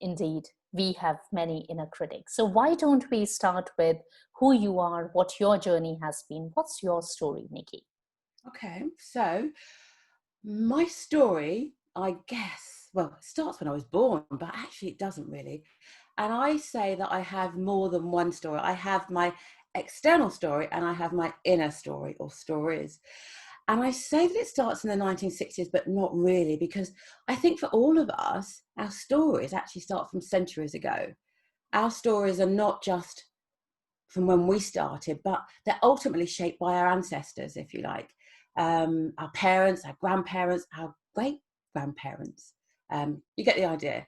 indeed. We have many inner critics. So why don't we start with who you are, what your journey has been? What's your story, Niki? Okay, so my story, I guess, well, it starts when I was born, but actually it doesn't really. And I say that I have more than one story. I have my external story and I have my inner story or stories. And I say that it starts in the 1960s, but not really, because I think for all of us, our stories actually start from centuries ago. Our stories are not just from when we started, but they're ultimately shaped by our ancestors, if you like, our parents, our grandparents, our great grandparents. You get the idea.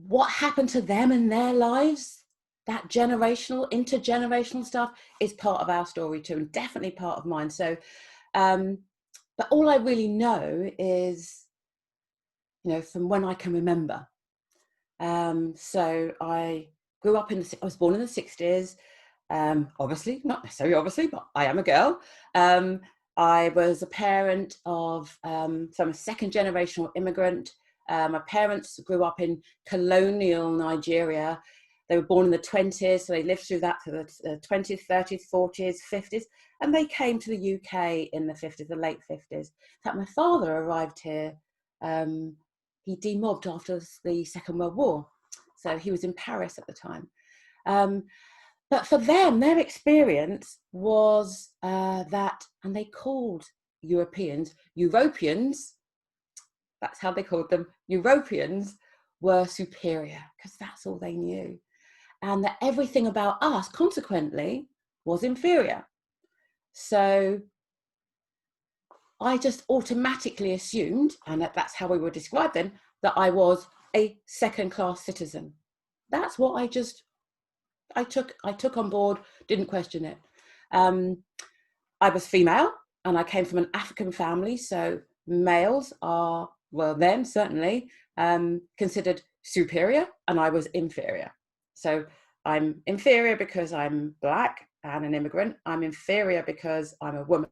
What happened to them in their lives, that generational, intergenerational stuff is part of our story too, and definitely part of mine. So, but all I really know is, from when I can remember. So I grew up I was born in the 60s. Obviously, not necessarily obviously, but I am a girl. I was a parent of, so I'm a second generational immigrant. My parents grew up in colonial Nigeria. They were born in the 20s, so they lived through that to the 20s, 30s, 40s, 50s, and they came to the UK in the 50s, the late 50s. In fact, my father arrived here. He demobbed after the Second World War, so he was in Paris at the time. But for them, their experience was that, and they called Europeans, that's how they called them, Europeans were superior, because that's all they knew. And that everything about us, consequently, was inferior. So I just automatically assumed, and that's how we were described then, that I was a second-class citizen. That's what I took on board, didn't question it. I was female and I came from an African family, so males are, well then certainly, considered superior, and I was inferior. So I'm inferior because I'm black and an immigrant. I'm inferior because I'm a woman.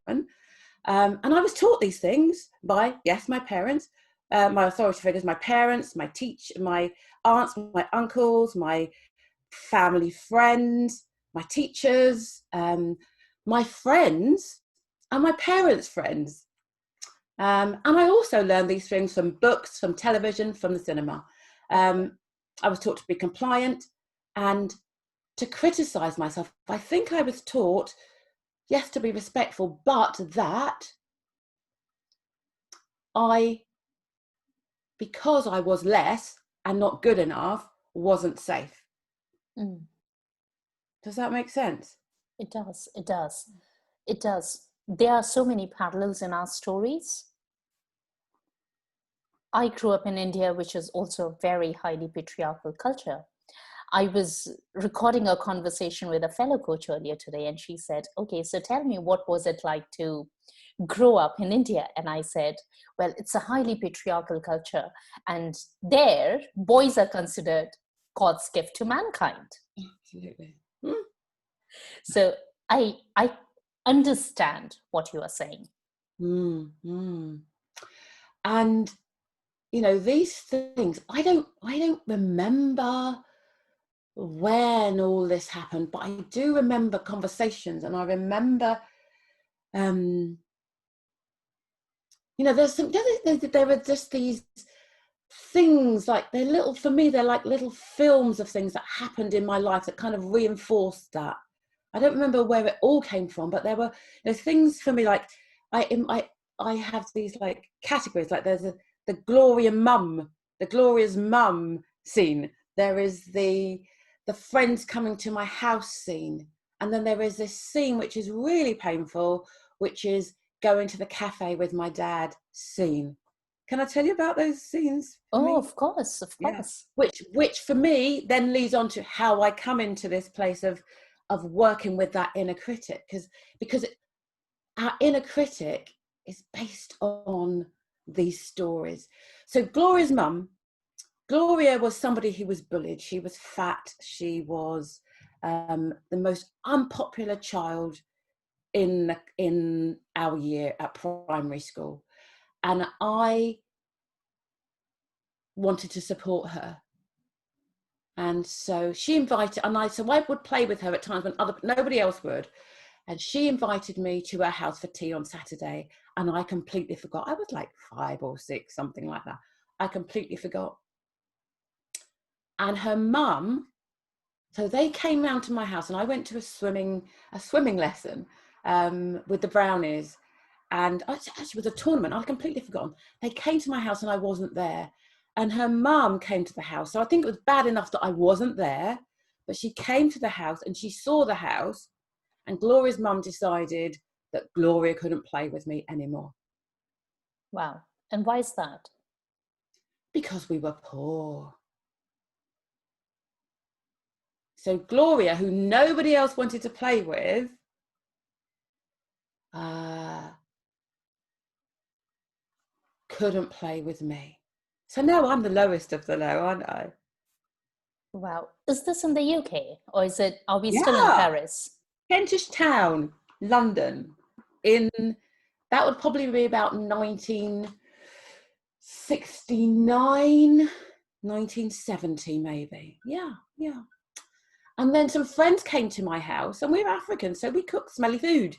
And I was taught these things by, yes, my parents, my authority figures, my parents, my aunts, my uncles, my family friends, my teachers, my friends, and my parents' friends. And I also learned these things from books, from television, from the cinema. I was taught to be compliant and to criticize myself. I think I was taught, yes, to be respectful, but that because I was less and not good enough, wasn't safe. Mm. Does that make sense? It does. It does. It does. There are so many parallels in our stories. I grew up in India, which is also a very highly patriarchal culture. I was recording a conversation with a fellow coach earlier today, and she said, okay, so tell me, what was it like to grow up in India? And I said, well, it's a highly patriarchal culture. And there, boys are considered God's gift to mankind. Absolutely. So I understand what you are saying. And these things, I don't remember when all this happened, but I do remember conversations, and I remember there were just these things, like for me they're like little films of things that happened in my life that kind of reinforced that. I don't remember where it all came from, but there were things for me, like I have these like categories, like there's the glorious mum scene. There is the friends coming to my house scene, and then there is this scene which is really painful, which is going to the cafe with my dad scene. Can I tell you about those scenes? Oh, of course, of course. Which for me then leads on to how I come into this place of working with that inner critic, because our inner critic is based on these stories. So Gloria was somebody who was bullied. She was fat. She was the most unpopular child in our year at primary school. And I wanted to support her. And so she invited, so I would play with her at times when nobody else would. And she invited me to her house for tea on Saturday. And I completely forgot. I was like 5 or 6, something like that. I completely forgot. And her mum, so they came round to my house, and I went to a swimming lesson with the Brownies. And actually it was a tournament. I'd completely forgotten. They came to my house and I wasn't there. And her mum came to the house. So I think it was bad enough that I wasn't there, but she came to the house and she saw the house, and Gloria's mum decided that Gloria couldn't play with me anymore. Wow. And why is that? Because we were poor. So Gloria, who nobody else wanted to play with, couldn't play with me. So now I'm the lowest of the low, aren't I? Wow. Is this in the UK, or are we still in Yeah. Paris? Kentish Town, London. That would probably be about 1969, 1970 maybe. Yeah. And then some friends came to my house, and we're African, so we cooked smelly food.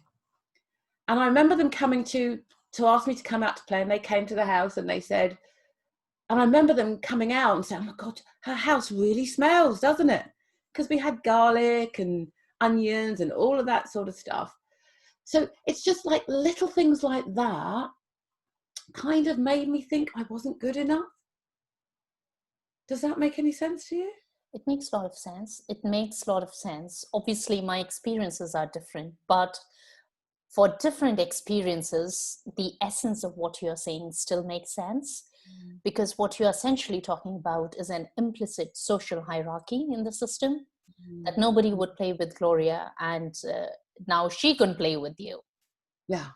And I remember them coming to ask me to come out to play, and they came to the house and they said, and I remember them coming out and saying, oh my God, her house really smells, doesn't it? Because we had garlic and onions and all of that sort of stuff. So it's just like little things like that kind of made me think I wasn't good enough. Does that make any sense to you? It makes a lot of sense. It makes a lot of sense. Obviously, my experiences are different, but for different experiences, the essence of what you're saying still makes sense, because what you're essentially talking about is an implicit social hierarchy in the system, that nobody would play with Gloria, and now she can play with you. Yeah.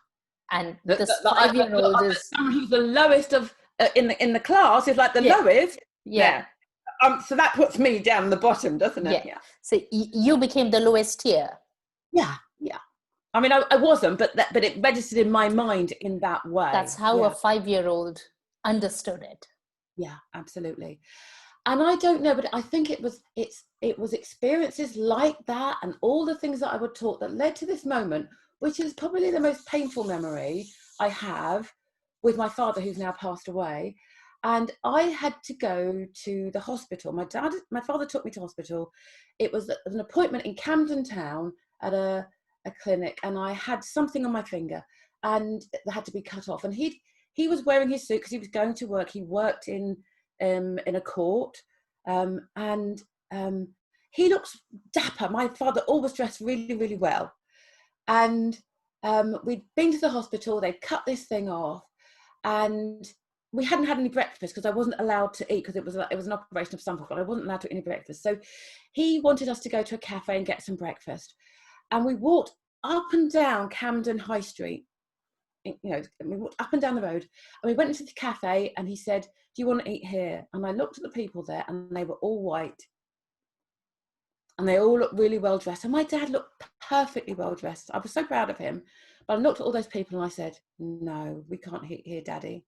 And this 5-year-old is someone who's the lowest of in the class is like the lowest. Yeah. So that puts me down the bottom, doesn't it? Yeah. So you became the lowest tier. Yeah. I mean, I wasn't, but it registered in my mind in that way. That's how a 5-year-old understood it. Yeah, absolutely. And I don't know, but I think it was experiences like that and all the things that I were taught that led to this moment, which is probably the most painful memory I have with my father, who's now passed away. And I had to go to the hospital. My father took me to hospital. It was an appointment in Camden Town at a clinic, and I had something on my finger and it had to be cut off. And he was wearing his suit because he was going to work. He worked in a court, and he looks dapper. My father always dressed really, really well. And we'd been to the hospital, they'd cut this thing off, and we hadn't had any breakfast because I wasn't allowed to eat, because it was an operation of some sort, but I wasn't allowed to eat any breakfast. So he wanted us to go to a cafe and get some breakfast. And we walked up and down Camden High Street, we walked up and down the road, and we went into the cafe, and he said, do you want to eat here? And I looked at the people there, and they were all white. And they all looked really well dressed. And my dad looked perfectly well dressed. I was so proud of him. But I looked at all those people and I said, no, we can't eat here, Daddy.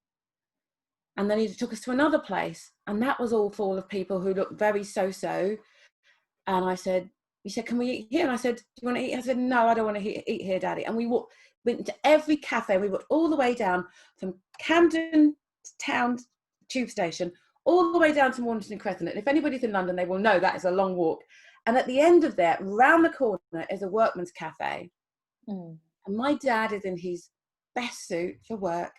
And then he took us to another place, and that was all full of people who looked very so-so. And he said, can we eat here? And I said, do you want to eat? I said, no, I don't want to eat here, Daddy. And we went to every cafe. We walked all the way down from Camden Town tube station, all the way down to Mornington Crescent. And if anybody's in London, they will know that is a long walk. And at the end of there, round the corner, is a workman's cafe. And my dad is in his best suit for work,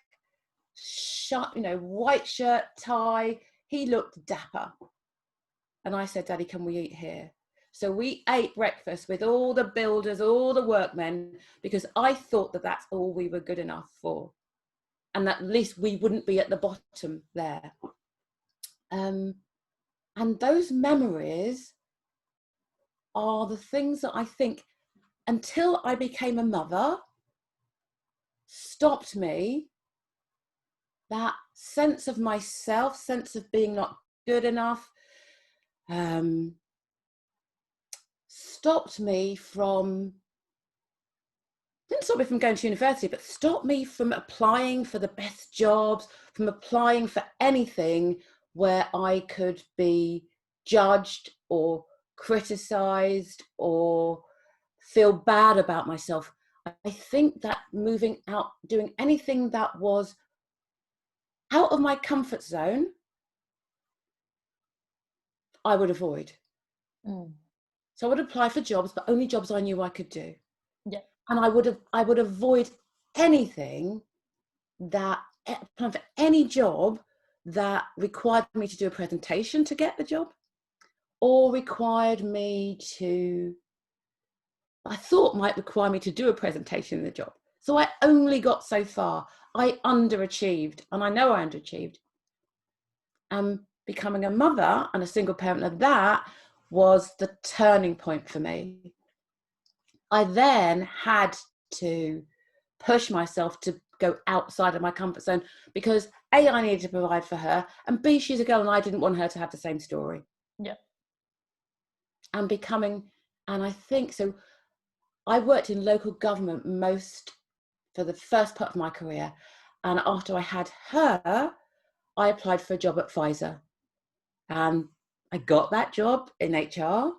white shirt, tie. He looked dapper. And I said, Daddy, can we eat here? So we ate breakfast with all the builders, all the workmen, because I thought that that's all we were good enough for. And that at least we wouldn't be at the bottom there. And those memories are the things that I think, until I became a mother, stopped me. That sense of myself, sense of being not good enough, stopped me from, didn't stop me from going to university, but stopped me from applying for the best jobs, from applying for anything where I could be judged or criticized or feel bad about myself. I think that moving out, doing anything that was out of my comfort zone, I would avoid. Mm. So I would apply for jobs, but only jobs I knew I could do. Yeah. And I would avoid anything that, for any job that required me to do a presentation to get the job, or required me to, I thought might require me to do a presentation in the job. So I only got so far. I underachieved, and I know I underachieved. And becoming a mother and a single parent of that was the turning point for me. I then had to push myself to go outside of my comfort zone because A, I needed to provide for her, and B, she's a girl and I didn't want her to have the same story. Yeah. And I think so. I worked in local government for the first part of my career. And after I had her, I applied for a job at Pfizer. And I got that job in HR.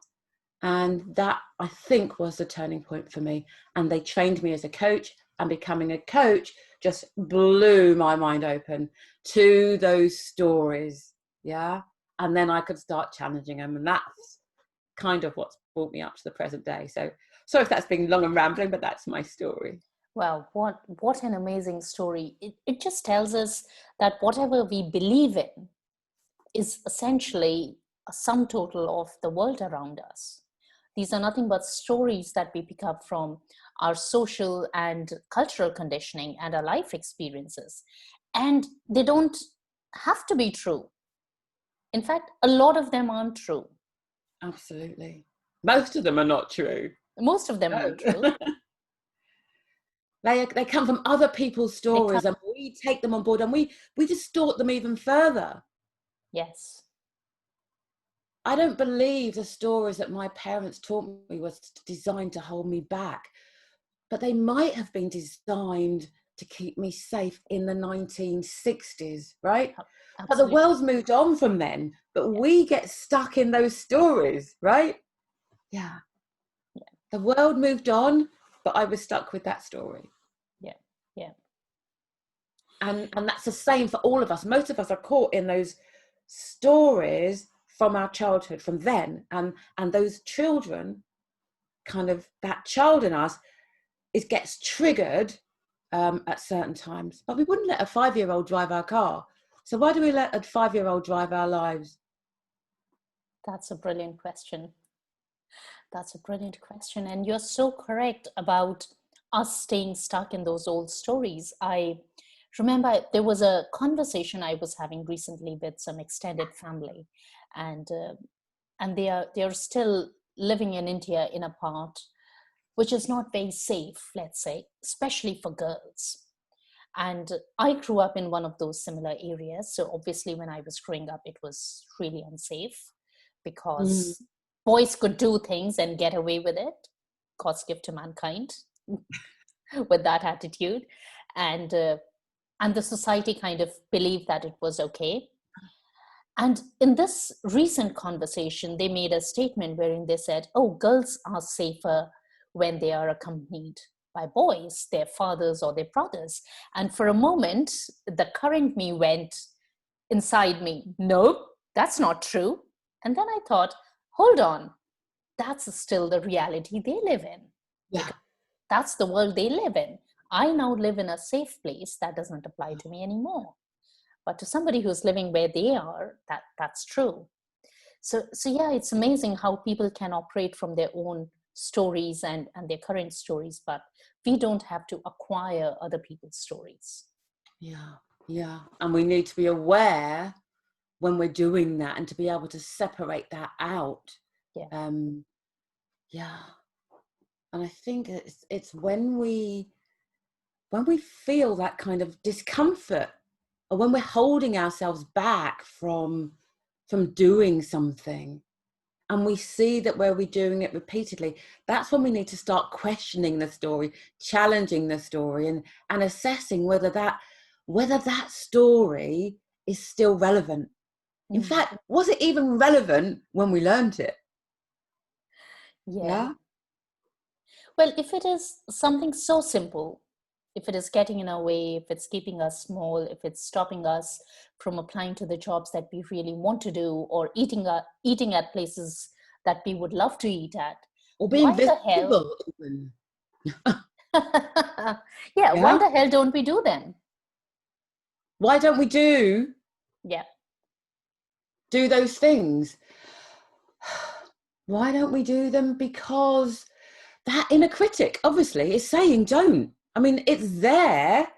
And that, I think, was the turning point for me. And they trained me as a coach, and becoming a coach just blew my mind open to those stories. Yeah. And then I could start challenging them. And that's kind of what's brought me up to the present day. So sorry if that's being long and rambling, but that's my story. Wow, what an amazing story. It just tells us that whatever we believe in is essentially a sum total of the world around us. These are nothing but stories that we pick up from our social and cultural conditioning and our life experiences. And they don't have to be true. In fact, a lot of them aren't true. Absolutely. Most of them are not true. Most of them aren't true. They come from other people's stories, and we take them on board, and we distort them even further. Yes. I don't believe the stories that my parents taught me was designed to hold me back, but they might have been designed to keep me safe in the 1960s, right? Absolutely. But the world's moved on from then, but we get stuck in those stories, right? Yeah. The world moved on, but I was stuck with that story. Yeah. And that's the same for all of us. Most of us are caught in those stories from our childhood, from then, and those children, kind of that child in us, gets triggered at certain times. But we wouldn't let a 5-year-old drive our car. So why do we let a 5-year-old drive our lives? That's a brilliant question. That's a brilliant question. And you're so correct about us staying stuck in those old stories. I remember there was a conversation I was having recently with some extended family, and they are still living in India in a part which is not very safe, let's say, especially for girls. And I grew up in one of those similar areas. So obviously, when I was growing up, it was really unsafe because boys could do things and get away with it. God's gift to mankind with that attitude. And the society kind of believed that it was okay. And in this recent conversation, they made a statement wherein they said, oh, girls are safer when they are accompanied by boys, their fathers or their brothers. And for a moment, the current me went inside me, nope, that's not true. And then I thought, hold on, that's still the reality they live in. Yeah. That's the world they live in. I now live in a safe place. That doesn't apply to me anymore. But to somebody who's living where they are, that's true. So yeah, it's amazing how people can operate from their own stories and their current stories, but we don't have to acquire other people's stories. Yeah. And we need to be aware when we're doing that, and to be able to separate that out. Yeah. And I think it's when we feel that kind of discomfort, or when we're holding ourselves back from doing something, and we see that where we're doing it repeatedly, that's when we need to start questioning the story, challenging the story, and assessing whether that story is still relevant. In fact, was it even relevant when we learned it? Yeah. Yeah. Well, if it is something so simple, if it is getting in our way, if it's keeping us small, if it's stopping us from applying to the jobs that we really want to do, or eating at places that we would love to eat at, Or being why the hell? visible even. Yeah, why Yeah. the hell don't we do them? Why don't we do Yeah. those things? Why don't we do them? Because that inner critic obviously is saying don't. I mean, it's there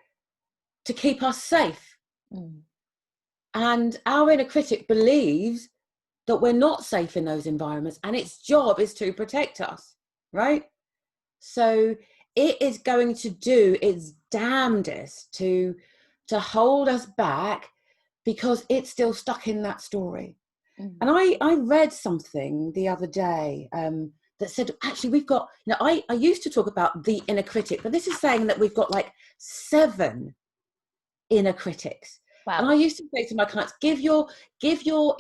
to keep us safe. Mm. And our inner critic believes that we're not safe in those environments, and its job is to protect us, right? So it is going to do its damnedest to hold us back because it's still stuck in that story. Mm. And I read something the other day that said, actually, we've got, I used to talk about the inner critic, but this is saying that we've got like 7 inner critics. And I Wow. used to say to my clients, give your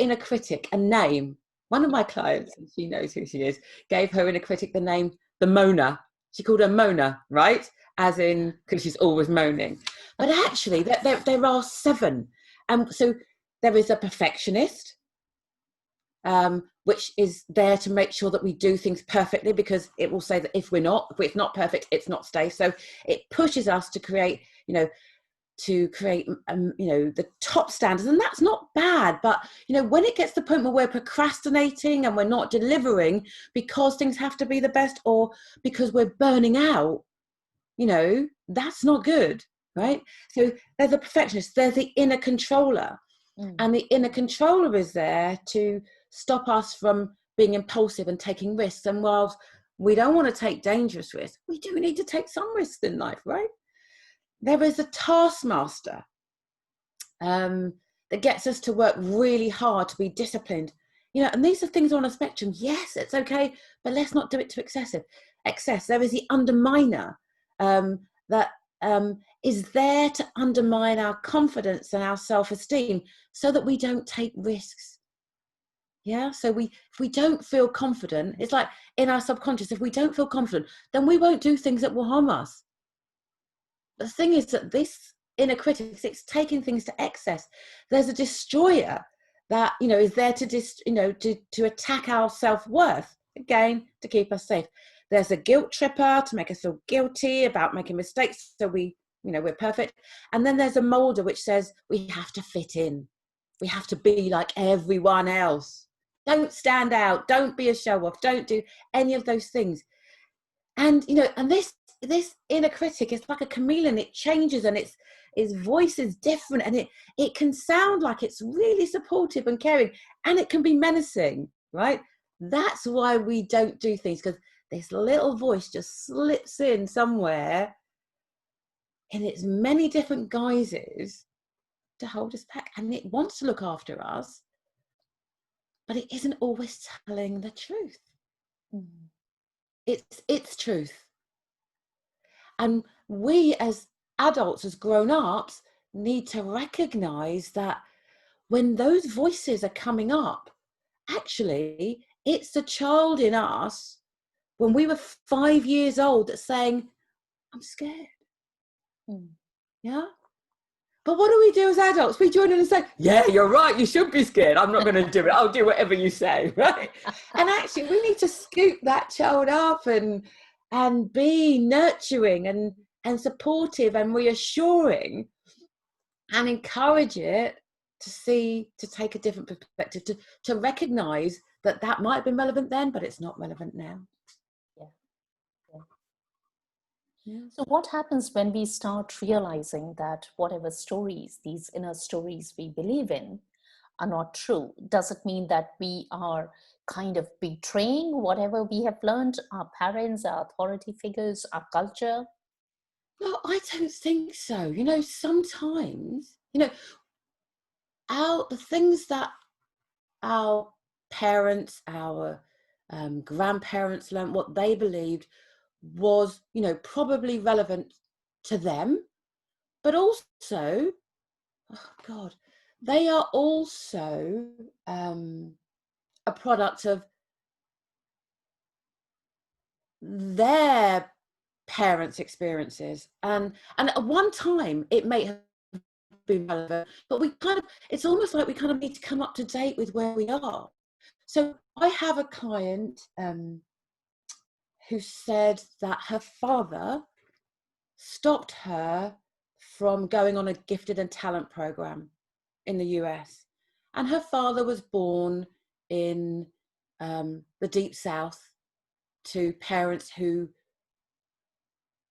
inner critic a name. One of my clients, and she knows who she is, gave her inner critic the name the moaner. She called her Mona, right? As in, because she's always moaning. But actually, there are 7. And so there is a perfectionist, which is there to make sure that we do things perfectly, because it will say that if it's not perfect, it's not safe. So it pushes us to create, the top standards, and that's not bad. But when it gets to the point where we're procrastinating and we're not delivering because things have to be the best, or because we're burning out, that's not good, right? So there's a perfectionist, there's the inner controller. And the inner controller is there to stop us from being impulsive and taking risks. And whilst we don't want to take dangerous risks, we do need to take some risks in life, right? There is a taskmaster that gets us to work really hard, to be disciplined. And these are things on a spectrum. Yes, it's okay, but let's not do it to excess. There is the underminer that is there to undermine our confidence and our self-esteem so that we don't take risks. Yeah, so if we don't feel confident, it's like in our subconscious, if we don't feel confident, then we won't do things that will harm us. The thing is that this inner critic, it's taking things to excess. There's a destroyer that is there to attack our self-worth, again, to keep us safe. There's a guilt tripper to make us feel guilty about making mistakes, so we're perfect. And then there's a molder which says we have to fit in, we have to be like everyone else, don't stand out, don't be a show-off, don't do any of those things. And and this inner critic is like a chameleon. It changes, and its voice is different, and it can sound like it's really supportive and caring, and it can be menacing, right? That's why we don't do things, because this little voice just slips in somewhere in its many different guises to hold us back, and it wants to look after us, but it isn't always telling the truth. It's truth. And we as adults, as grown-ups, need to recognize that when those voices are coming up, actually, it's the child in us when we were 5 years old that's saying, I'm scared. Yeah? But what do we do as adults? We join in and say, yeah, you're right, you should be scared. I'm not going to do it. I'll do whatever you say, right? And actually, we need to scoop that child up and be nurturing and supportive and reassuring, and encourage it to take a different perspective, to recognize that might have been relevant then, but it's not relevant now. Yeah. So what happens when we start realizing that whatever stories, these inner stories we believe in, are not true? Does it mean that we are kind of betraying whatever we have learned, our parents, our authority figures, our culture? No, I don't think so. Sometimes, the things that our parents, our grandparents learned, what they believed was, probably relevant to them, but also, oh God, they are also a product of their parents' experiences, and at one time it may have been relevant, but we kind of, it's almost like we kind of need to come up to date with where we are. So I have a client who said that her father stopped her from going on a gifted and talent program in the US, and her father was born in the deep south to parents who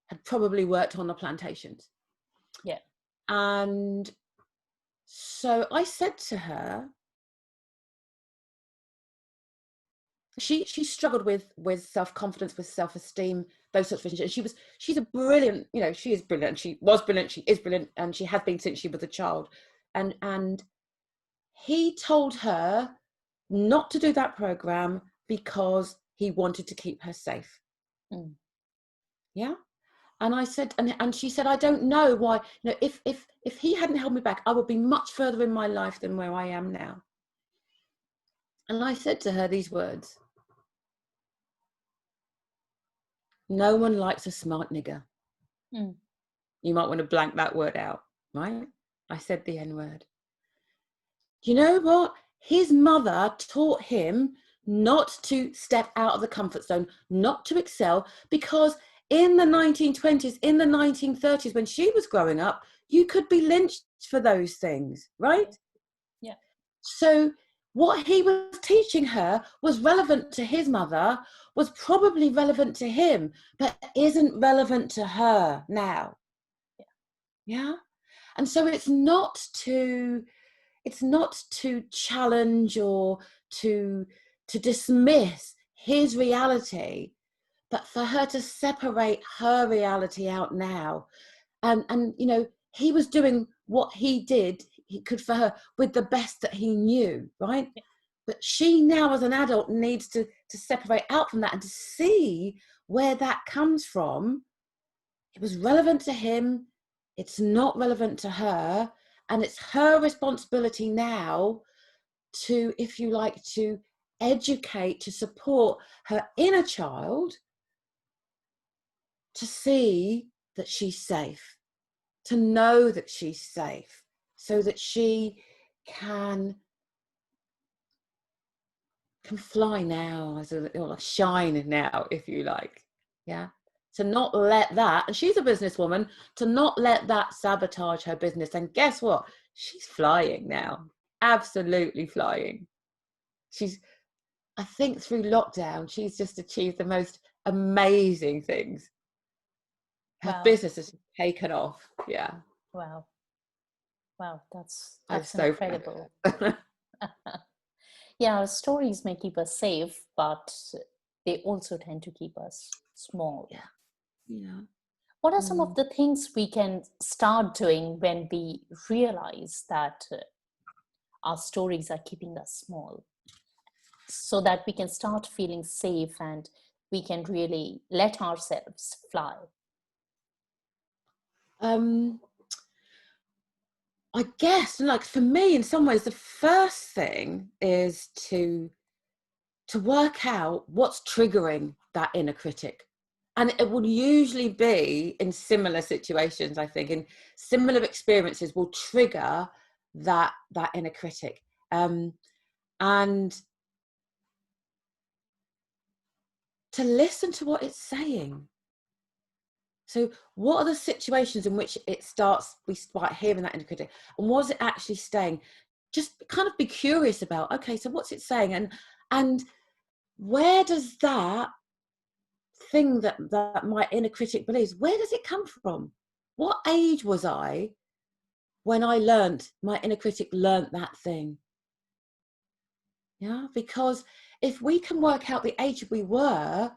had probably worked on the plantations. Yeah. And so I said to her, she struggled with self-confidence, with self-esteem, those sorts of things. And she's a brilliant, you know, she is brilliant. She was brilliant, she is brilliant, and she has been since she was a child. And he told her not to do that program because he wanted to keep her safe. Mm. Yeah. And I said, and she said, I don't know why, you know, if he hadn't held me back, I would be much further in my life than where I am now. And I said to her these words: no one likes a smart nigger. Mm. You might want to blank that word out, right? I said the N word. You know what? His mother taught him not to step out of the comfort zone, not to excel, because in the 1920s, in the 1930s, when she was growing up, you could be lynched for those things, right? Yeah. So what he was teaching her was relevant to his mother, was probably relevant to him, but isn't relevant to her now. Yeah. Yeah. And so it's not to challenge or to dismiss his reality, but for her to separate her reality out now. And you know, he was doing what he could for her with the best that he knew, right? Yeah. But she now as an adult needs to separate out from that and to see where that comes from. It was relevant to him, it's not relevant to her, and it's her responsibility now to, if you like, to educate, to support her inner child to see that she's safe, to know that she's safe, so that she can fly now, as a, or shine now, if you like. Yeah. To not let that, and she's a businesswoman, to not let that sabotage her business. And guess what? She's flying now. Absolutely flying. I think through lockdown, she's just achieved the most amazing things. Her Wow. business has taken off. Yeah. Wow. Wow. That's I'm that's so proud incredible. of her. Yeah, our stories may keep us safe, but they also tend to keep us small. Yeah. Yeah. What are some of the things we can start doing when we realize that our stories are keeping us small, so that we can start feeling safe and we can really let ourselves fly? I guess, like, for me, in some ways, the first thing is to work out what's triggering that inner critic. And it will usually be in similar situations, I think, in similar experiences will trigger that inner critic. And to listen to what it's saying. So what are the situations in which we start hearing that inner critic, and what is it actually saying? Just kind of be curious about, okay, so what's it saying, and where does that thing that my inner critic believes, where does it come from? What age was I when my inner critic learnt that thing? Yeah, because if we can work out the age we were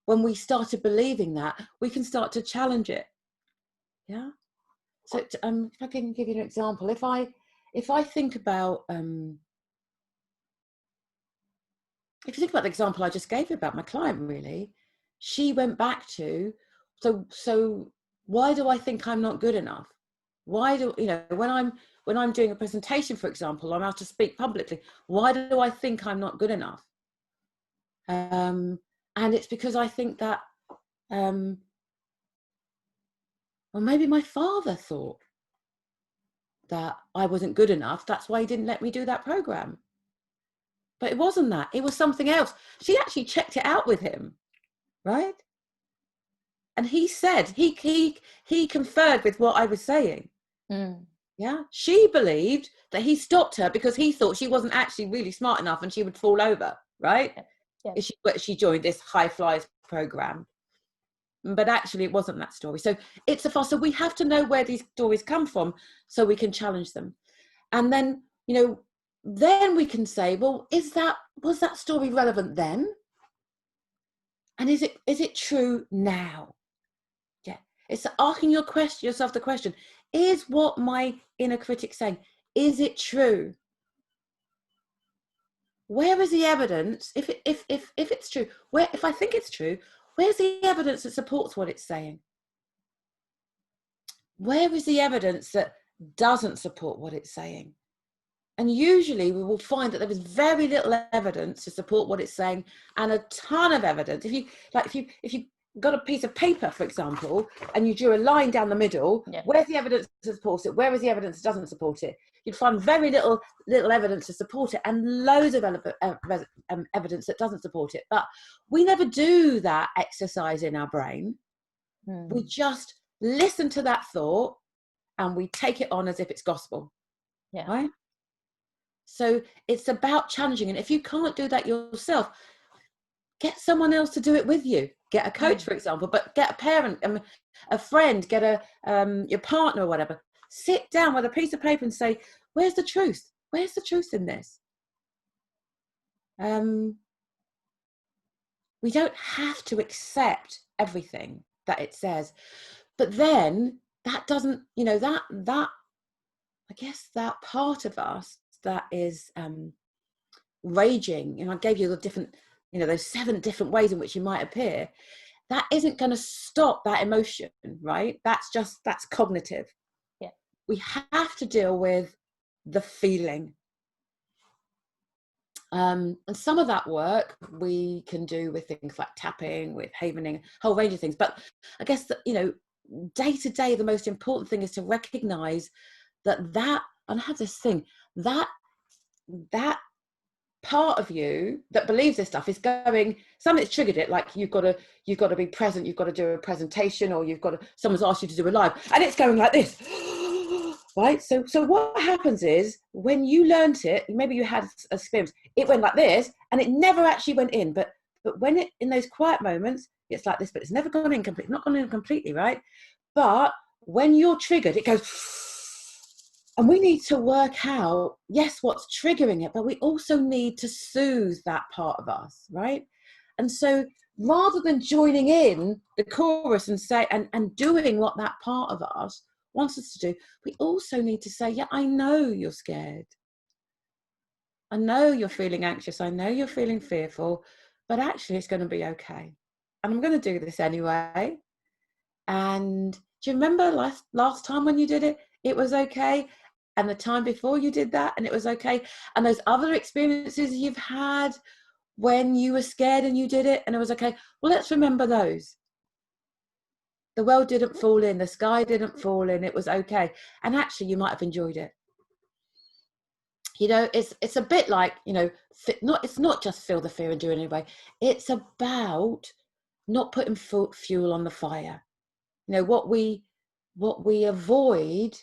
when we started believing that, we can start to challenge it. Yeah. So if I can give you an example, if I think about if you think about the example I just gave you about my client, really, she went back to, so why do I think I'm not good enough? Why do, you know, when when I'm doing a presentation, for example, I'm out to speak publicly, why do I think I'm not good enough? And it's because I think that, well, maybe my father thought that I wasn't good enough. That's why he didn't let me do that program. But it wasn't that. It was something else. She actually checked it out with him, right? And he said, he conferred with what I was saying. Mm. Yeah. She believed that he stopped her because he thought she wasn't actually really smart enough and she would fall over, right? Yeah. If she joined this high flyers program. But actually it wasn't that story. So it's a fuss. So we have to know where these stories come from so we can challenge them. And then, you know, then we can say, well, was that story relevant then? And is it true now? Yeah. It's asking yourself the question, is what my inner critic saying, is it true? Where is the evidence? If it's true, if I think it's true, where's the evidence that supports what it's saying? Where is the evidence that doesn't support what it's saying? And usually we will find that there is very little evidence to support what it's saying, and a ton of evidence. If you got a piece of paper, for example, and you drew a line down the middle, Yeah. where's the evidence to support it? Where is the evidence that doesn't support it? You'd find very little evidence to support it, and loads of evidence that doesn't support it. But we never do that exercise in our brain. We just listen to that thought and we take it on as if it's gospel. Yeah. Right? So it's about challenging. And if you can't do that yourself, get someone else to do it with you. Get a coach, for example, but get a parent, a friend, get your partner or whatever. Sit down with a piece of paper and say, where's the truth? Where's the truth in this? We don't have to accept everything that it says. But then that doesn't, you know, that I guess that part of us that is raging, and I gave you the different, you know, those 7 different ways in which you might appear, that isn't going to stop that emotion, right? That's cognitive. Yeah. We have to deal with the feeling. And some of that work we can do with things like tapping, with havening, a whole range of things. But I guess that, you know, day to day, the most important thing is to recognize that, and I have this thing, that part of you that believes this stuff is going, something's triggered it, like you've got to be present, you've got to do a presentation, or someone's asked you to do a live, and it's going like this. Right? So what happens is, when you learnt it, maybe you had experience, it went like this, and it never actually went in. But when it, in those quiet moments, it's like this, but it's never gone in completely, not gone in completely, right? But when you're triggered, it goes, and we need to work out, yes, what's triggering it, but we also need to soothe that part of us, right? And so rather than joining in the chorus and say, and doing what that part of us wants us to do, we also need to say, yeah, I know you're scared. I know you're feeling anxious. I know you're feeling fearful, but actually it's going to be okay. And I'm going to do this anyway. And do you remember last time when you did it, it was okay? And the time before you did that, and it was okay? And those other experiences you've had when you were scared and you did it and it was okay? Well, let's remember those. The world didn't fall in, the sky didn't fall in, it was okay. And actually you might have enjoyed it. You know, it's a bit like, you know, it's not just feel the fear and do it anyway. It's about not putting fuel on the fire. You know, what we avoid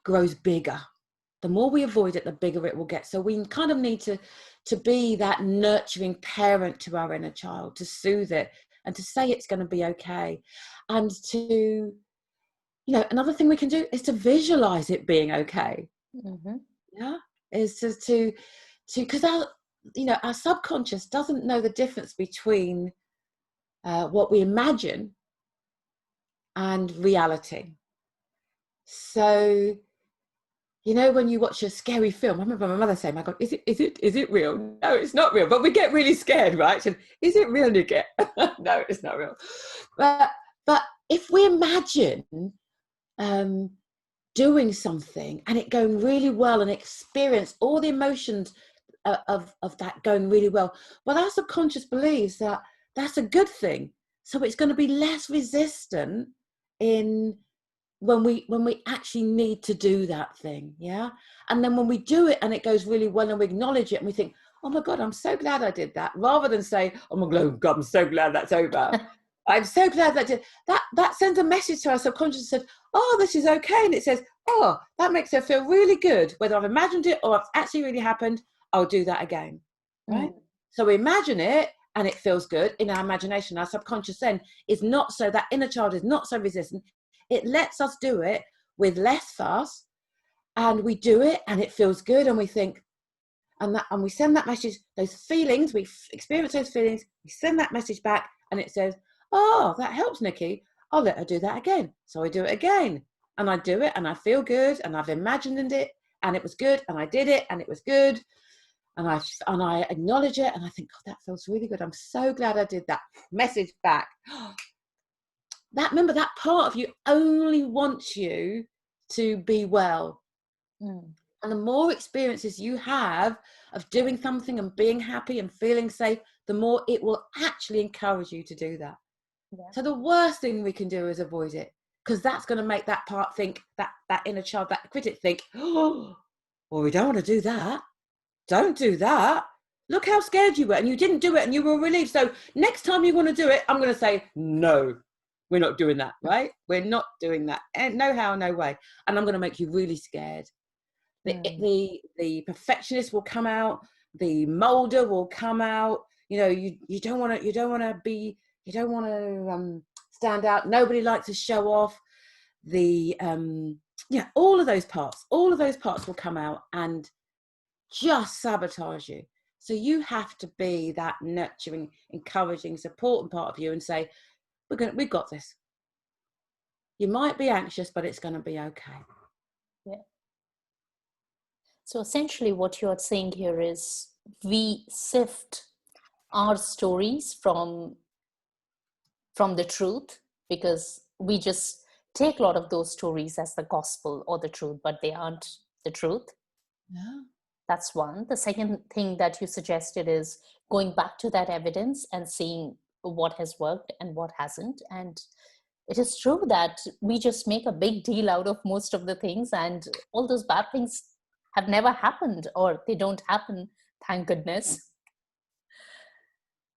grows bigger. The more we avoid it, the bigger it will get. So we kind of need to be that nurturing parent to our inner child, to soothe it and to say it's going to be okay. And to, you know, another thing we can do is to visualize it being okay. Mm-hmm. Yeah, is to because our subconscious doesn't know the difference between what we imagine and reality. So, you know, when you watch a scary film, I remember my mother saying, "My God, is it real? No, it's not real." But we get really scared, right? So, is it real, Nikki? No, it's not real. But if we imagine doing something and it going really well and experience all the emotions of that going really well, well, our subconscious believes that that's a good thing. So it's going to be less resistant in when we actually need to do that thing. Yeah. And then when we do it and it goes really well and we acknowledge it and we think, oh my God, I'm so glad I did that, rather than say, oh my God, I'm so glad that's over. I'm so glad that sends a message to our subconscious that says, oh, this is okay. And it says, oh, that makes her feel really good. Whether I've imagined it or it's actually really happened, I'll do that again. Right? So we imagine it and it feels good in our imagination. Our subconscious then is not so, that inner child is not so resistant. It lets us do it with less fuss, and we do it and it feels good, and we think, and we send that message, those feelings, we experience those feelings, we send that message back and it says, oh, that helps, Nikki. I'll let her do that again. So I do it again and I do it and I feel good and I've imagined it and it was good and I did it and it was good. And I acknowledge it and I think, oh, that feels really good. I'm so glad I did that. Message back. Remember, that part of you only wants you to be well. And the more experiences you have of doing something and being happy and feeling safe, the more it will actually encourage you to do that. Yeah. So the worst thing we can do is avoid it, because that's going to make that part think, that inner child, that critic think, oh, well, we don't want to do that. Don't do that. Look how scared you were and you didn't do it and you were relieved. So next time you want to do it, I'm going to say, no, we're not doing that, right? We're not doing that. And no how, no way. And I'm going to make you really scared. The perfectionist will come out. The molder will come out. You know, you don't want to stand out. Nobody likes to show off. All of those parts will come out and just sabotage you. So you have to be that nurturing, encouraging, supporting part of you and say, we've got this. You might be anxious, but it's going to be okay. Yeah. So essentially what you're saying here is we sift our stories from the truth, because we just take a lot of those stories as the gospel or the truth, but they aren't the truth. Yeah. That's one. The second thing that you suggested is going back to that evidence and seeing what has worked and what hasn't. And it is true that we just make a big deal out of most of the things, and all those bad things have never happened, or they don't happen, thank goodness.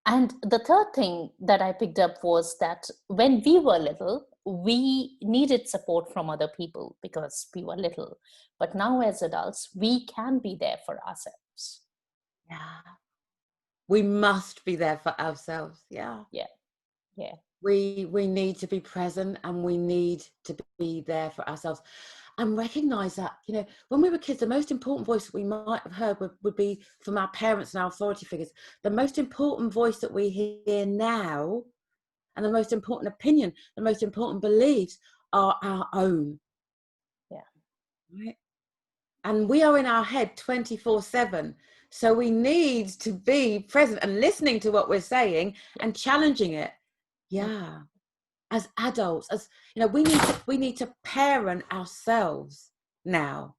And the third thing that I picked up was that when we were little, we needed support from other people because we were little. But now as adults, we can be there for ourselves. Yeah. We must be there for ourselves. Yeah. Yeah. Yeah. We need to be present and we need to be there for ourselves. And recognize that, you know, when we were kids, the most important voice we might have heard would be from our parents and our authority figures. The most important voice that we hear now, and the most important opinion, the most important beliefs are our own. Yeah. Right? And we are in our head 24/7. So we need to be present and listening to what we're saying and challenging it. Yeah. As adults, as you know, we need to parent ourselves now.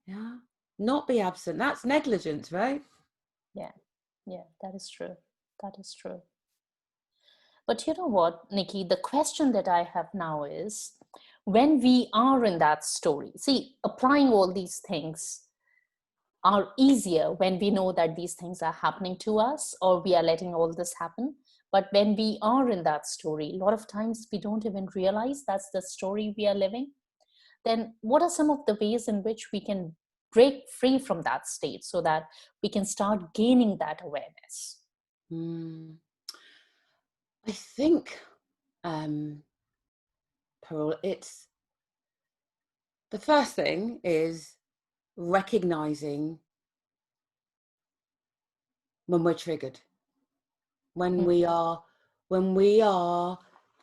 Yeah. Not be absent. That's negligence, right? Yeah. Yeah, that is true. That is true. But you know what, Nikki, the question that I have now is, when we are in that story, see, applying all these things are easier when we know that these things are happening to us or we are letting all this happen. But when we are in that story, a lot of times we don't even realize that's the story we are living. Then what are some of the ways in which we can break free from that state so that we can start gaining that awareness? I think, Pearl, it's the first thing is recognizing when we're triggered, when we are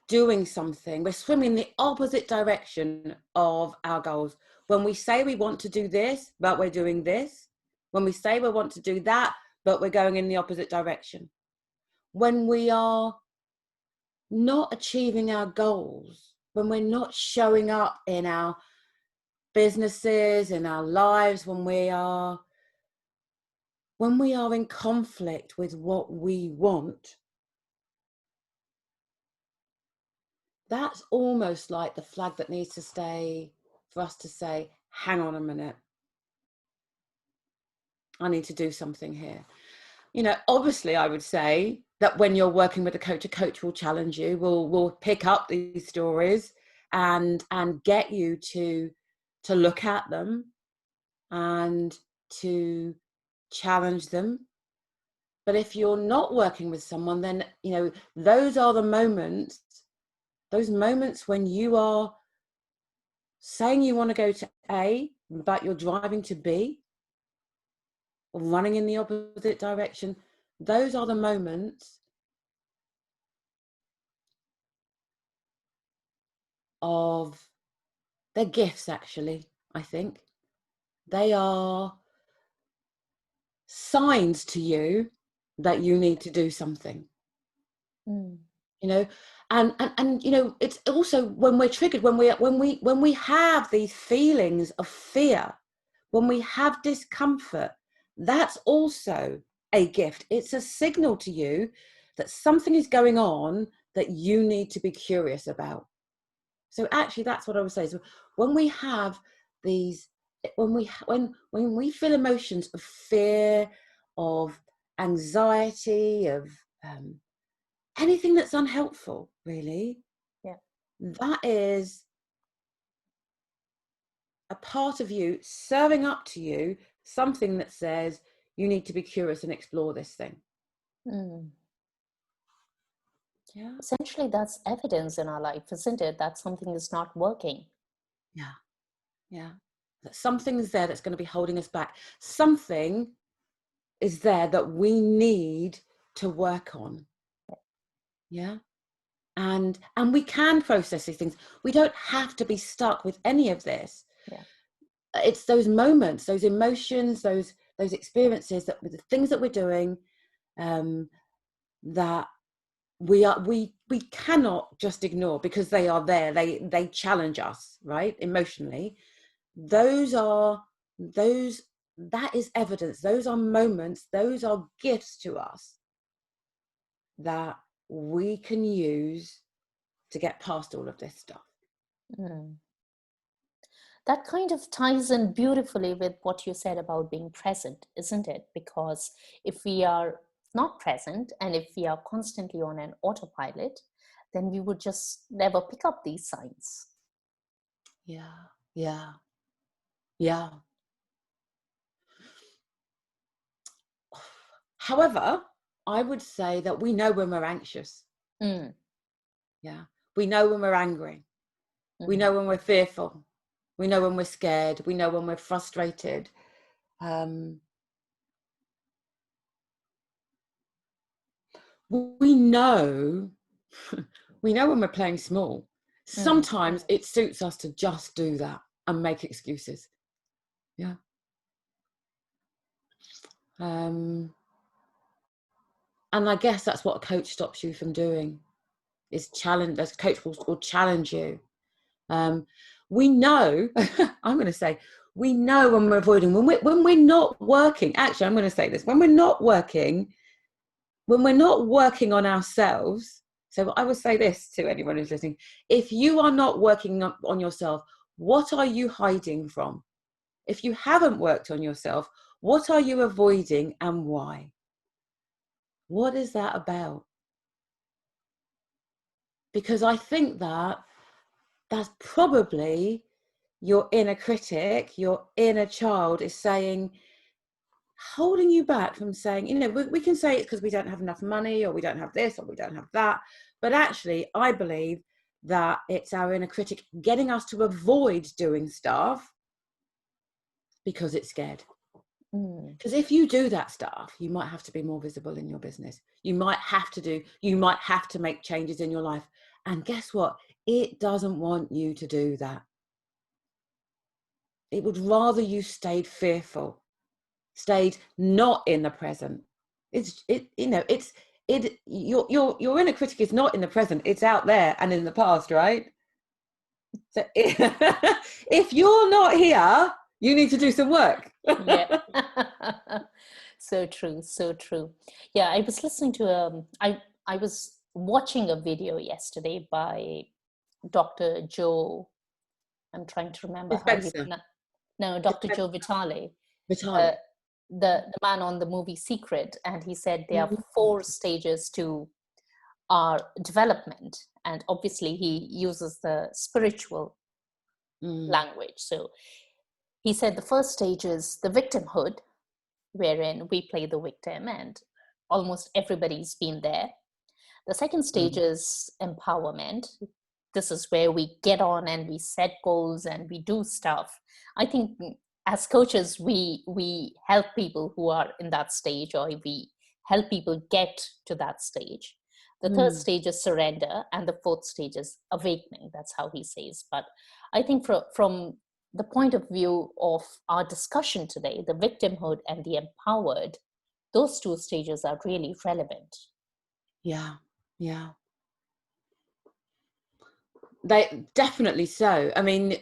doing something, we're swimming in the opposite direction of our goals. When we say we want to do this, but we're doing this. When we say we want to do that, but we're going in the opposite direction. When we are not achieving our goals, when we're not showing up in our businesses, in our lives, when we are in conflict with what we want, that's almost like the flag that needs to stay for us to say, hang on a minute, I need to do something here. You know, obviously I would say that when you're working with a coach will challenge you, will pick up these stories and get you to look at them and to challenge them. But if you're not working with someone, then, you know, those are the moments, those moments when you are saying you want to go to A, but you're driving to B, or running in the opposite direction. Those are the moments of, they're gifts, actually, I think. They are signs to you that you need to do something. You know, and you know, it's also when we're triggered, when we have these feelings of fear, when we have discomfort, that's also a gift. It's a signal to you that something is going on that you need to be curious about. So actually, that's what I would say. So when we have these, when we feel emotions of fear, of anxiety, of anything that's unhelpful, really, that is a part of you serving up to you something that says you need to be curious and explore this thing. Yeah. Essentially, that's evidence in our life, isn't it? That something is not working. Yeah. Yeah. That something's there that's going to be holding us back. Something is there that we need to work on. Yeah. And we can process these things. We don't have to be stuck with any of this. Yeah. It's those moments, those emotions, those experiences, that the things that we're doing, that we cannot just ignore because they are there. They challenge us, right? Emotionally. That is evidence. Those are moments, those are gifts to us that we can use to get past all of this stuff. That kind of ties in beautifully with what you said about being present, isn't it? Because if we are not present and if we are constantly on an autopilot, then we would just never pick up these signs. Yeah. However, I would say that we know when we're anxious. Yeah. We know when we're angry. We know when we're fearful. We know when we're scared. We know when we're frustrated. We know when we're playing small. Sometimes it suits us to just do that and make excuses. Yeah. And I guess that's what a coach stops you from doing, is challenge. As coach will challenge you. We know, I'm going to say, we know when we're avoiding, when we're not working. Actually, I'm going to say this: when we're not working on ourselves. So I would say this to anyone who's listening: if you are not working on yourself, what are you hiding from? If you haven't worked on yourself, what are you avoiding and why? What is that about? Because I think that's probably your inner critic, your inner child is saying, holding you back from saying, you know, we can say it's because we don't have enough money, or we don't have this, or we don't have that. But actually, I believe that it's our inner critic getting us to avoid doing stuff because it's scared. Because if you do that stuff, you might have to be more visible in your business. You might have to make changes in your life. And guess what? It doesn't want you to do that. It would rather you stayed fearful, stayed not in the present. Your inner critic is not in the present. It's out there and in the past, right? So if you're not here, you need to do some work. Yeah. So true, so true. Yeah, I was listening to I was watching a video yesterday by Dr. Joe. I'm trying to remember how you Dispenser. no, Dr. Joe Vitale, uh, Vitale. the man on the movie Secret, and he said there are Mm, 4 stages to our development, and obviously he uses the spiritual mm, language. So he said the first stage is the victimhood, wherein we play the victim, and almost everybody's been there. The second stage mm, is empowerment. This is where we get on and we set goals and we do stuff. I think as coaches, we help people who are in that stage, or we help people get to that stage. The third mm. stage is surrender, and the fourth stage is awakening. That's how he says. But I think from the point of view of our discussion today, the victimhood and the empowered, those 2 stages are really relevant. Yeah, yeah. They definitely so. I mean,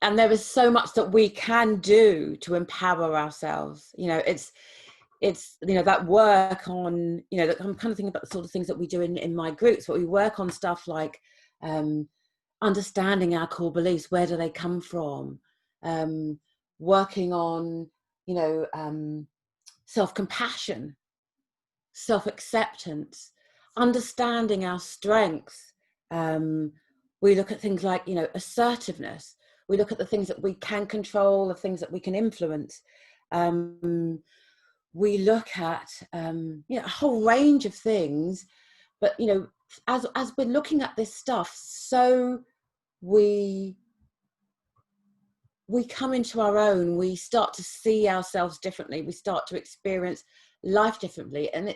and there is so much that we can do to empower ourselves. You know, it's that work on, I'm kind of thinking about the sort of things that we do in my groups, but we work on stuff like understanding our core beliefs. Where do they come from? Working on, self-compassion, self-acceptance, understanding our strengths. We look at things like, assertiveness. We look at the things that we can control, the things that we can influence. We look at a whole range of things, but as we're looking at this stuff, so we come into our own, we start to see ourselves differently, we start to experience life differently, and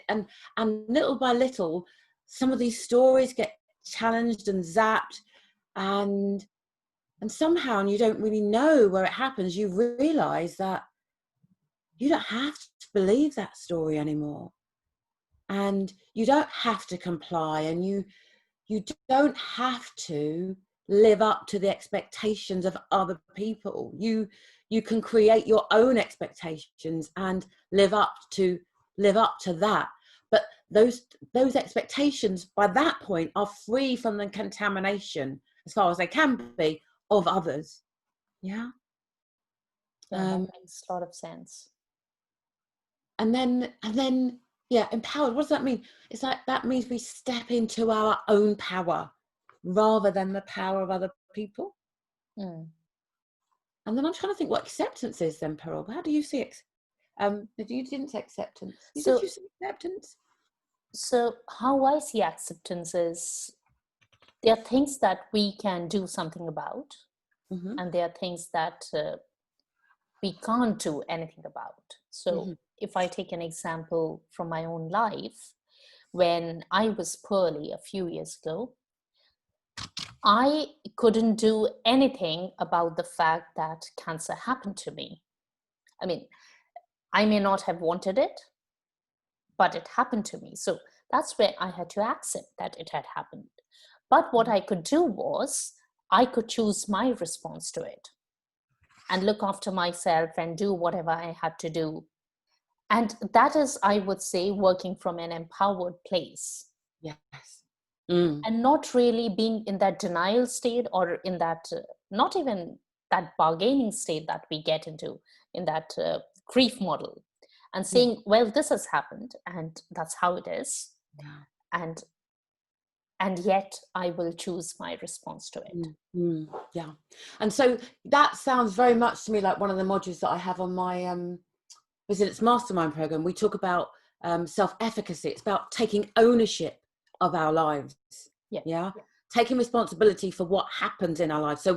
little by little some of these stories get challenged and zapped, and somehow, and you don't really know where it happens, you realize that you don't have to believe that story anymore, and you don't have to comply, and you don't have to live up to the expectations of other people. You can create your own expectations and live up to that. But those expectations by that point are free from the contamination, as far as they can be, of others. Yeah. Yeah, that makes a lot of sense. And then yeah, empowered, what does that mean? It's like, that means we step into our own power rather than the power of other people. Mm. And then I'm trying to think what acceptance is then, Pearl. How do you see it? You didn't say acceptance. Did So, you say acceptance? so how I see acceptance is there are things that we can do something about, Mm-hmm. and there are things that we can't do anything about. So, Mm-hmm. if I take an example from my own life, when I was poorly a few years ago, I couldn't do anything about the fact that cancer happened to me. I mean, I may not have wanted it, but it happened to me. So that's where I had to accept that it had happened. But what I could do was I could choose my response to it and look after myself and do whatever I had to do. And that is, I would say, working from an empowered place Yes. Mm. and not really being in that denial state, or in that, not even that bargaining state that we get into in that grief model, and Yeah. saying, well, this has happened and that's how it is. Yeah. and and yet I will choose my response to it. Yeah. And so that sounds very much to me like one of the modules that I have on my Resilience Mastermind program. We talk about self-efficacy. It's about taking ownership of our lives. Yeah. Taking responsibility for what happens in our lives. So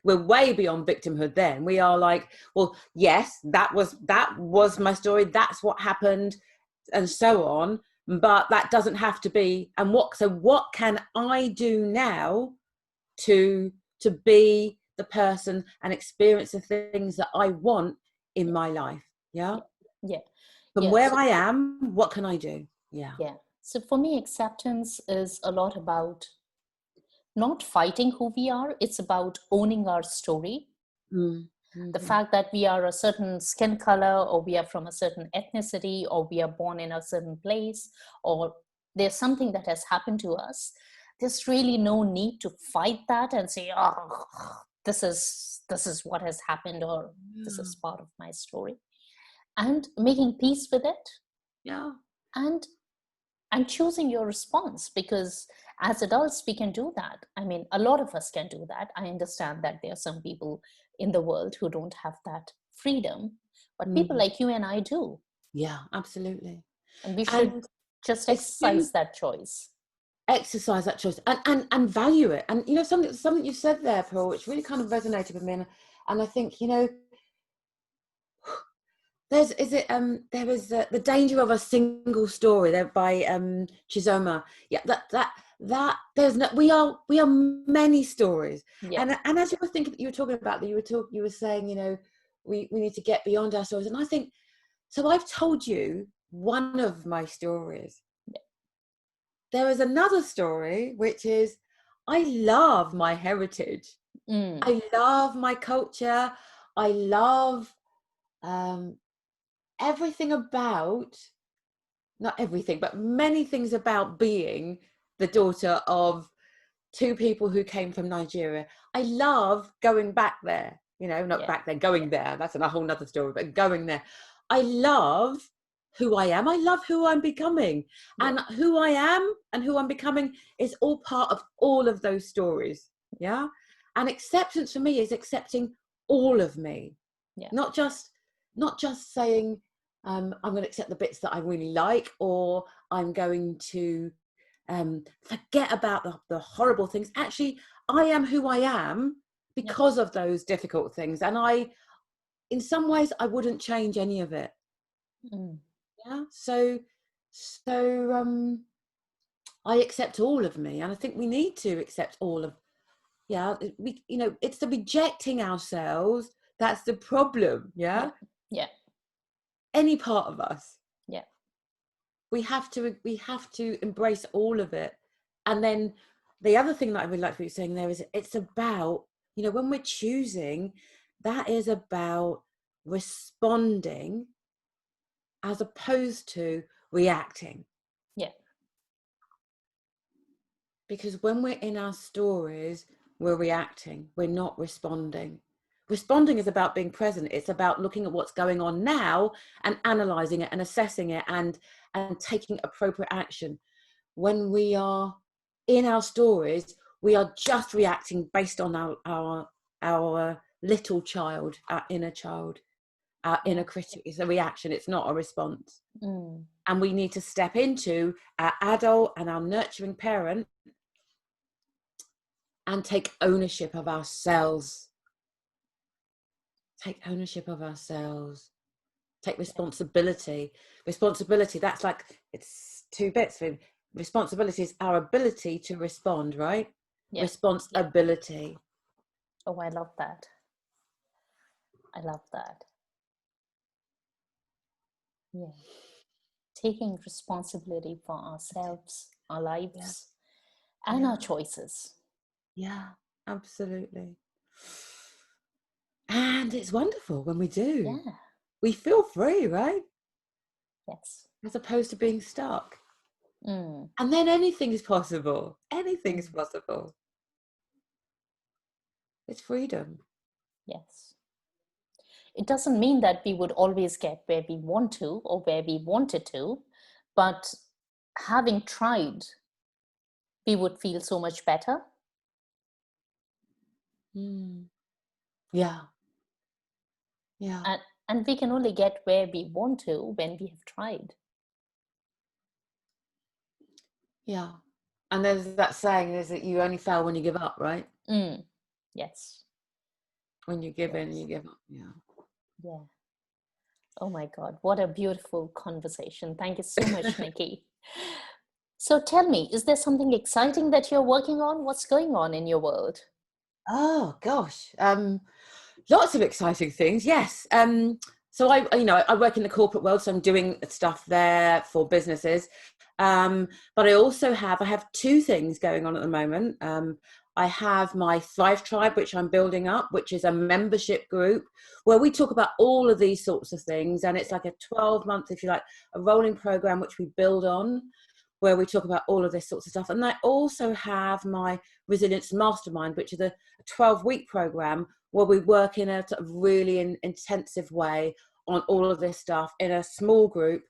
we're way beyond victimhood then. We are like, well, yes, that was my story, that's what happened, and so on. But that doesn't have to be. And what can I do now to be the person and experience the things that I want in my life? Yeah. Yeah. From Yeah. where So, I am, what can I do? Yeah. yeah. So for me, acceptance is a lot about not fighting who we are. It's about owning our story. The Mm-hmm. fact that we are a certain skin color, or we are from a certain ethnicity, or we are born in a certain place, or there's something that has happened to us. There's really no need to fight that and say, oh, this is what has happened, or this Yeah. is part of my story. And making peace with it, Yeah. and choosing your response, because as adults we can do that. I mean, a lot of us can do that. I understand that there are some people in the world who don't have that freedom, but people Mm. like you and I do, Yeah, absolutely. and we should And just it's been exercise that choice. exercise that choice and value it. And you know, something you said there, Paul, which really kind of resonated with me. And I think, you know, there is the danger of a single story there by Chizoma. Yeah, that there's no, we are many stories. Yeah, And as you were thinking, you were talking about that, you were saying, you know, we need to get beyond our stories. And I think, so I've told you one of my stories. There is another story, which is, I love my heritage. mm, I love my culture. I love um, everything about, not everything, but many things about being the daughter of two people who came from Nigeria. I love going back there, you know, not yeah, back there, going there. That's a whole nother story, but going there. I love who I am. I love who I'm becoming. yeah, And who I am and who I'm becoming is all part of all of those stories. Yeah. And acceptance for me is accepting all of me, yeah, not just saying, I'm going to accept the bits that I really like, or I'm going to forget about the horrible things. Actually, I am who I am yeah, because of those difficult things. And in some ways, I wouldn't change any of it. mm, Yeah. So I accept all of me. And I think we need to accept all of, yeah, you know, it's the rejecting ourselves. That's the problem. yeah, Yeah. yeah, Any part of us. yeah, We have to embrace all of it. And then the other thing that I really like what you're saying there is, it's about, you know, when we're choosing, that is about responding as opposed to reacting. yeah, Because when we're in our stories, we're reacting, we're not responding. Responding is about being present. It's about looking at what's going on now and analyzing it and assessing it and taking appropriate action. When we are in our stories, we are just reacting based on our little child, our inner yeah, critic. It's a reaction, it's not a response. mm, And we need to step into our adult and our nurturing parent and take ownership of ourselves. Take ownership of ourselves. Take yeah, responsibility. Responsibility, that's like, it's two bits. Responsibility is our ability to respond, right? yeah, yeah. Responsibility. Oh, I love that. I love that. Yeah. Taking responsibility for ourselves, our Yeah, lives, and yeah, our choices. yeah, absolutely. And it's wonderful when we do. Yeah. We feel free, right? Yes. As opposed to being stuck. Mm, And then anything is possible. Anything is mm, possible. It's freedom. yes. It doesn't mean that we would always get where we want to or where we wanted to, but having tried, we would feel so much better. Mm. Yeah, yeah, And, and we can only get where we want to when we have tried. yeah. And there's that saying is that you only fail when you give up, right? Mm, yes. When you give in, you Yes. give up. Yeah. Yeah. Oh my God. What a beautiful conversation. Thank you so much, Nikki. So tell me, is there something exciting that you're working on? What's going on in your world? Oh gosh. Lots of exciting things. Yes. So I work in the corporate world, so I'm doing stuff there for businesses. But I have two things going on at the moment. I have my Thrive Tribe, which I'm building up, which is a membership group where we talk about all of these sorts of things. And it's like a 12-month, if you like, a rolling program, which we build on, where we talk about all of this sorts of stuff. And I also have my Resilience Mastermind, which is a 12-week program where we work in a sort of really intensive way on all of this stuff in a small group,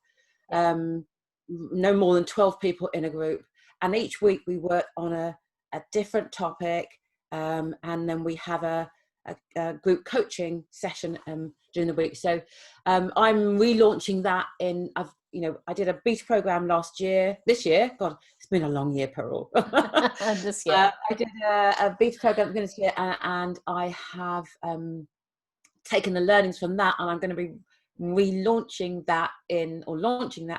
no more than 12 people in a group. And each week we work on a different topic, and then we have a group coaching session during the week. So I'm relaunching that I did a beta program this year. God, it's been a long year, Pearl. This year. I did a beta program this year, and I have taken the learnings from that, and I'm going to be launching that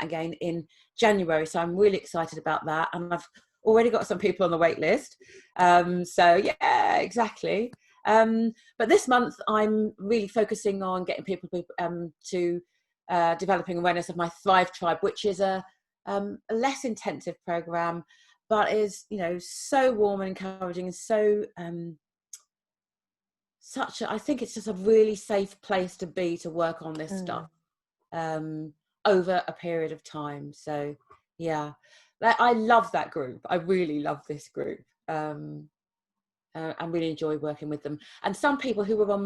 again in January. So I'm really excited about that, and I've already got some people on the wait list. So yeah, exactly. But this month I'm really focusing on getting people to developing awareness of my Thrive Tribe, which is a less intensive program, but is so warm and encouraging, and so I think it's just a really safe place to be, to work on this stuff over a period of time. So yeah, I love that group. I really love this group. I really enjoy working with them. And some people who were on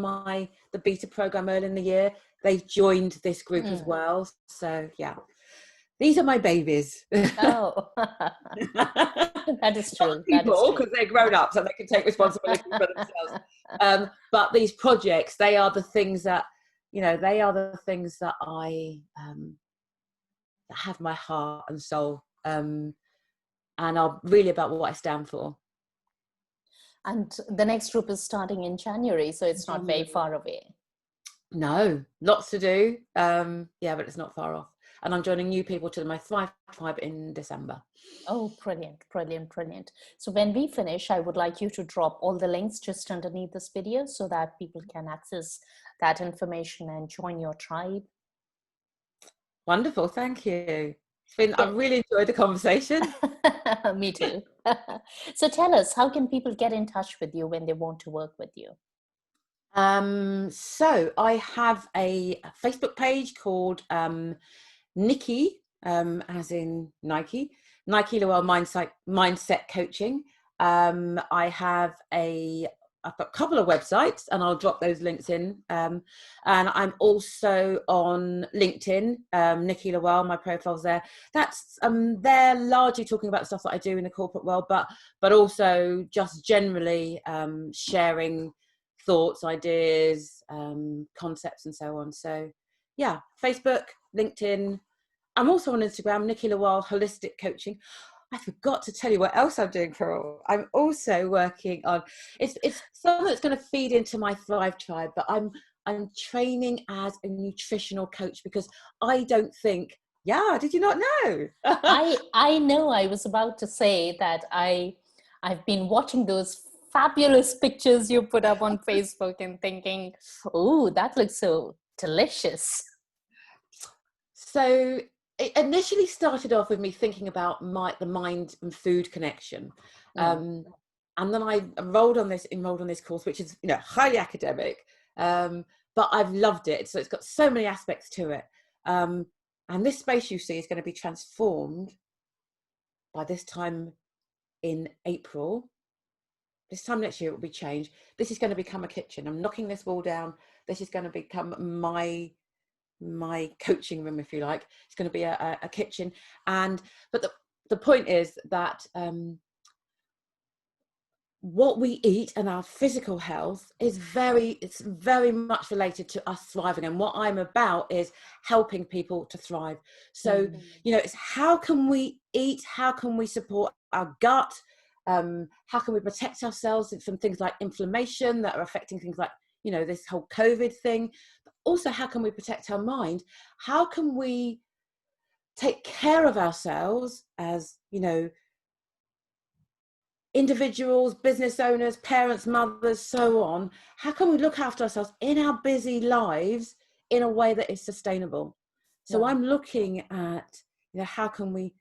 the beta program early in the year, they've joined this group as well. So yeah, these are my babies. Oh, that is true. People, because they're grown up, so they can take responsibility for themselves. But these projects, they are the things that I that have my heart and soul, and are really about what I stand for. And the next group is starting in January, so it's not very far away. No, lots to do. But it's not far off. And I'm joining new people to my Thrive Tribe in December. Oh, brilliant, brilliant, brilliant. So when we finish, I would like you to drop all the links just underneath this video so that people can access that information and join your tribe. Wonderful, thank you. I've really enjoyed the conversation. Me too. So tell us, how can people get in touch with you when they want to work with you? So I have a Facebook page called Niki, as in Nike Lawal Mindset Coaching. I've got a couple of websites, and I'll drop those links in. And I'm also on LinkedIn, Niki Lawal, my profile's there. That's they're largely talking about the stuff that I do in the corporate world, but also just generally sharing thoughts, ideas, concepts, and so on. So yeah, Facebook, LinkedIn. I'm also on Instagram, Niki Lawal Holistic Coaching. I forgot to tell you what else I'm doing, Pearl. I'm also working on it's something that's going to feed into my Thrive Tribe, but I'm training as a nutritional coach, because I don't think, did you not know? I know. I was about to say that I've been watching those fabulous pictures you put up on Facebook and thinking, oh, that looks so delicious. So it initially started off with me thinking about the mind and food connection. And then I enrolled on this course, which is highly academic, but I've loved it. So it's got so many aspects to it. And this space you see is going to be transformed by this time in April. This time next year it will be changed. This is going to become a kitchen. I'm knocking this wall down. This is going to become my coaching room, if you like. It's going to be a kitchen. But the point is that what we eat and our physical health is very much related to us thriving. And what I'm about is helping people to thrive. So it's how can we eat, how can we support our gut, how can we protect ourselves from things like inflammation that are affecting things like this whole COVID thing. But also, how can we protect our mind? How can we take care of ourselves as individuals, business owners, parents, mothers, so on? How can we look after ourselves in our busy lives in a way that is sustainable? So I'm looking at how can we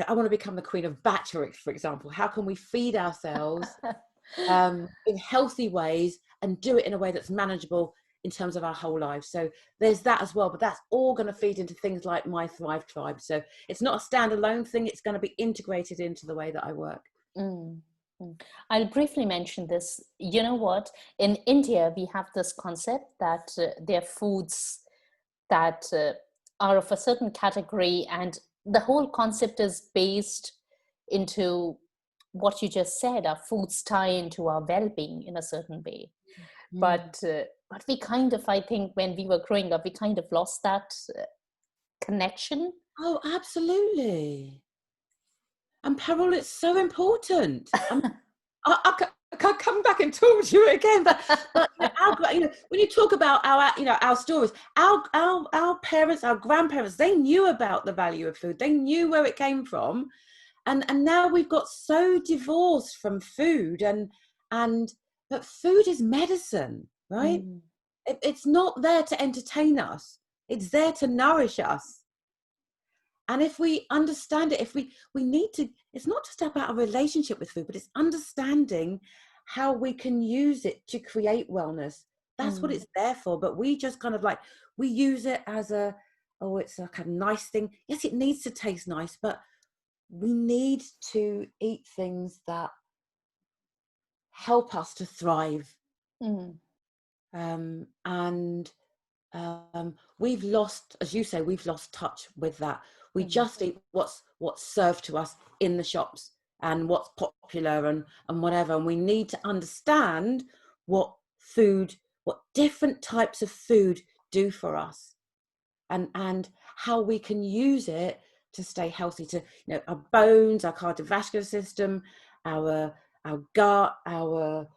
I want to become the queen of battery, for example. How can we feed ourselves in healthy ways, and do it in a way that's manageable in terms of our whole lives. So there's that as well, but that's all going to feed into things like my Thrive Tribe. So it's not a standalone thing, it's going to be integrated into the way that I work. Mm, mm. I'll briefly mention this. You know what? In India, we have this concept that there are foods that are of a certain category, and the whole concept is based into what you just said. Our foods tie into our well-being in a certain way. Mm. But we kind of, I think, when we were growing up, we kind of lost that connection. Oh, absolutely. And Peril, it's so important. I can't come back and talk to you again, but when you talk about our stories, our parents, our grandparents, they knew about the value of food. They knew where it came from, and now we've got so divorced from food, but food is medicine, right? Mm, It's not there to entertain us. It's there to nourish us. And if we understand it, if we need to, it's not just about a relationship with food, but it's understanding how we can use it to create wellness. That's what mm, it's there for. But we just kind of we use it as it's like a nice thing. Yes, it needs to taste nice, but we need to eat things that help us to thrive. mm, And we've lost, as you say, we've lost touch with that. We mm, just eat what's served to us in the shops and what's popular and whatever. And we need to understand what different types of food do for us, and how we can use it to stay healthy, to our bones, our cardiovascular system, our gut, our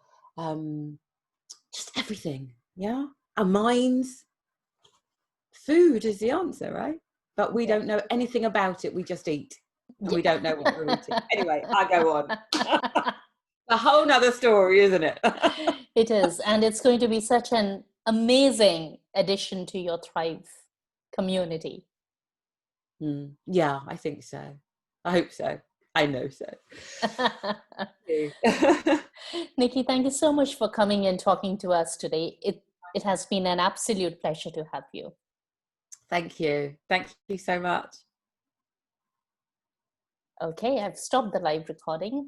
just everything. Yeah, our minds. Food is the answer, right? But we yeah. don't know anything about it. We just eat, and we Yeah. don't know what we're eating. Anyway, I go on. A whole nother story, isn't it? It is. And it's going to be such an amazing addition to your Thrive community. Yeah, I think so. I hope so. I know so. Niki, thank you so much for coming and talking to us today. It has been an absolute pleasure to have you. Thank you. Thank you so much. Okay, I've stopped the live recording.